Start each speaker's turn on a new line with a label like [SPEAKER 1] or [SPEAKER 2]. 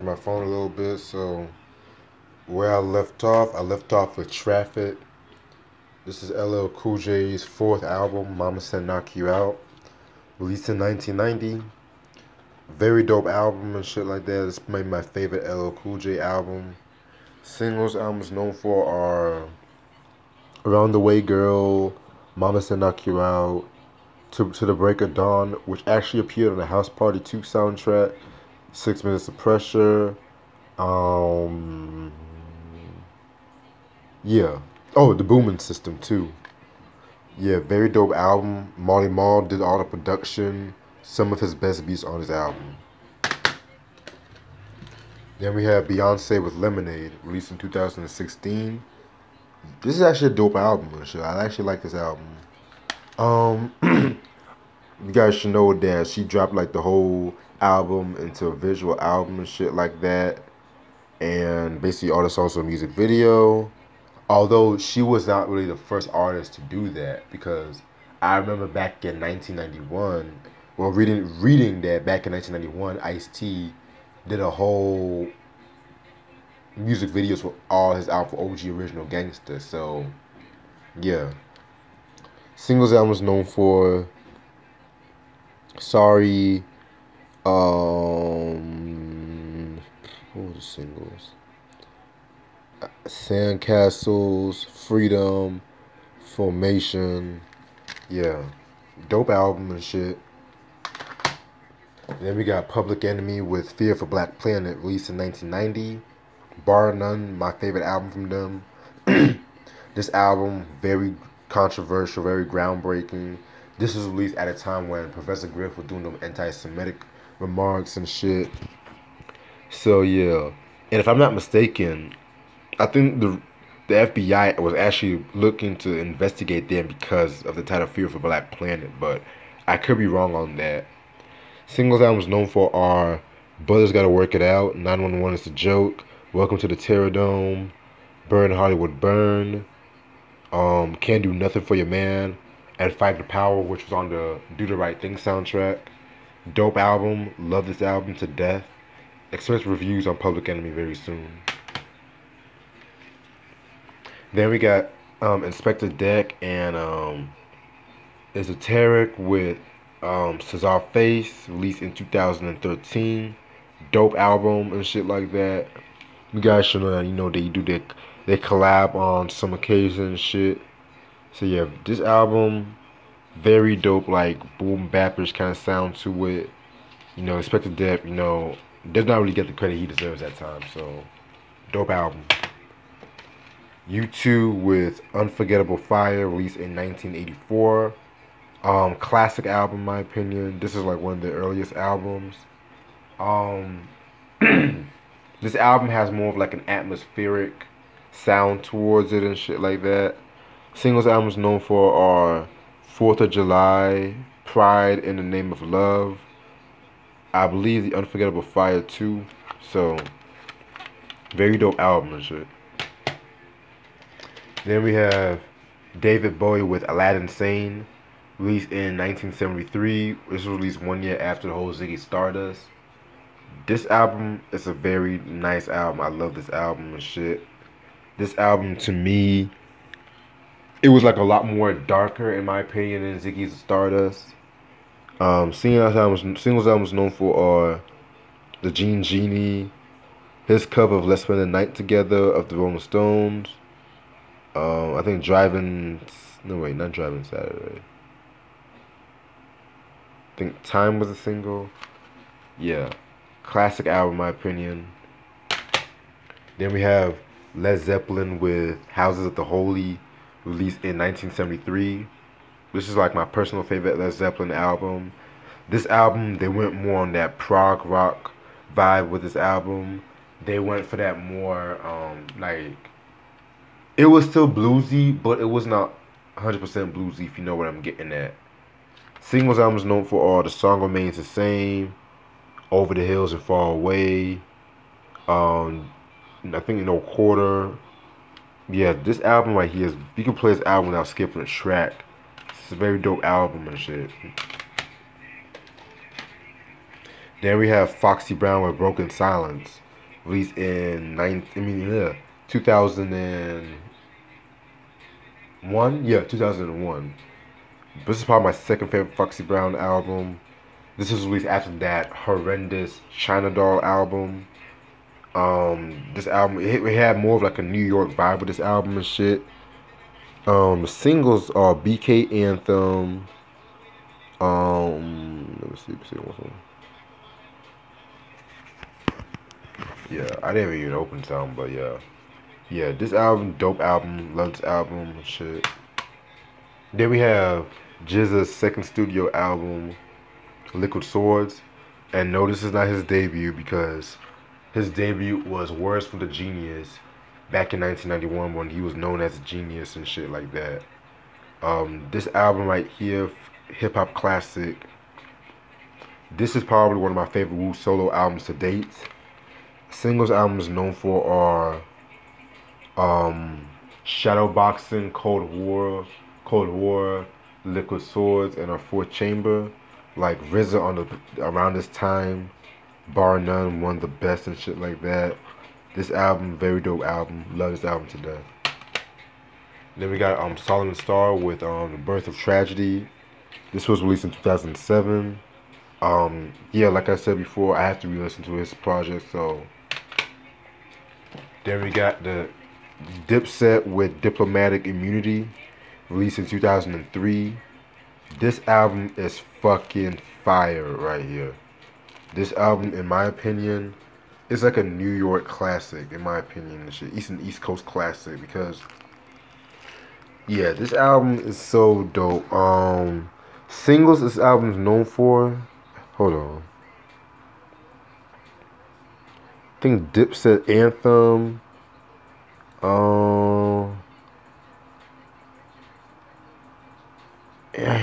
[SPEAKER 1] my phone a little bit. So where I left off with Traffic. This is LL Cool J's fourth album, Mama Said Knock You Out, released in 1990. Very dope album and shit like that. It's maybe my favorite LL Cool J album. Singles I'm known for are Around the Way Girl, Mama Said Knock You Out, to the Break of Dawn, which actually appeared on the House Party 2 soundtrack, 6 Minutes of Pressure, um, yeah. Oh, the Booming System too. Yeah, very dope album. Marley Marl did all the production. Some of his best beats on his album. Then we have Beyonce with Lemonade, released in 2016. This is actually a dope album and shit. I actually like this album. You guys should know that she dropped like the whole album into a visual album and shit like that. And basically all the songs were a music video. Although she was not really the first artist to do that, because I remember back in 1991, well, reading that back in 1991, Ice-T did a whole music videos for all his album for OG Original Gangsta. So yeah, singles album was known for Sorry. What were the singles? Sandcastles, Freedom, Formation. Yeah, dope album and shit. And then we got Public Enemy with Fear for Black Planet, released in 1990. Bar none, my favorite album from them. This album, very controversial, very groundbreaking. This was released at a time when Professor Griff was doing them anti-Semitic remarks and shit. So yeah, and if I'm not mistaken, I think the FBI was actually looking to investigate them because of the title Fear for Black Planet, but I could be wrong on that. Singles I was known for are Brothers Gotta Work It Out, 911 Is a Joke, Welcome to the Terror Dome, Burn Hollywood Burn, Can't Do Nothing for Your Man, and Fight the Power, which was on the Do the Right Thing soundtrack. Dope album, love this album to death. Expect reviews on Public Enemy very soon. Then we got Inspector Deck and Esoteric with Cesar Face, released in 2013. Dope album and shit like that. You guys should know that, they do they collab on some occasions and shit. So yeah, this album, very dope, like boom bappers kind of sound to it. Inspector Deck, does not really get the credit he deserves at times. So dope album. U2 with Unforgettable Fire, released in 1984. Classic album in my opinion. This is like one of the earliest albums. Um, this album has more of like an atmospheric sound towards it and shit like that. Singles albums known for are 4th of July, Pride in the Name of Love. I believe the Unforgettable Fire too. So very dope album and shit. Then we have David Bowie with Aladdin Sane, released in 1973. This was released 1 year after the whole Ziggy Stardust. This album is a very nice album. I love this album and shit. This album, to me, it was like a lot more darker in my opinion than Ziggy's Stardust. Singles albums known for are The Gene Genie, his cover of Let's Spend the Night Together of the Rolling Stones. I think not Driving Saturday. I think Time was a single. Yeah, classic album in my opinion. Then we have Led Zeppelin with Houses of the Holy, released in 1973. This is like my personal favorite Led Zeppelin album. This album, they went more on that prog rock vibe with this album. They went for that more, it was still bluesy, but it was not 100% bluesy, if you know what I'm getting at. Singles albums known for are The Song Remains the Same, Over the Hills and Far Away, I think No Quarter. Yeah, this album right here, you can play this album without skipping a track. It's a very dope album and shit. Then we have Foxy Brown with Broken Silence, released in 2001. Yeah, 2001. This is probably my second favorite Foxy Brown album. This was released after that horrendous China Doll album. This album it had more of like a New York vibe with this album and shit. The singles are BK Anthem. Let me see what's on. Yeah, I didn't even open some, but yeah. This album, dope album, love this album and shit. Then we have GZA's second studio album, Liquid Swords, and no, this is not his debut because his debut was Words from the Genius back in 1991 when he was known as a genius and shit like that. This album right here, hip hop classic. This is probably one of my favorite Wu solo albums to date. Singles albums known for are Shadowboxing, Cold War, Liquid Swords, and A Fourth Chamber. Like RZA on the around this time, bar none, one of the best and shit like that. This album, very dope album. Love this album to death. Then we got Solomon Star with The Birth of Tragedy. This was released in 2007. Yeah, like I said before, I have to re-listen to his project. So then we got the Dipset with Diplomatic Immunity, released in 2003. This album is fucking fire right here. This album, in my opinion, is like a New York classic, in my opinion. This shit, East Coast classic because, yeah, this album is so dope. Singles this album is known for. Hold on. I think Dipset Anthem. Yeah,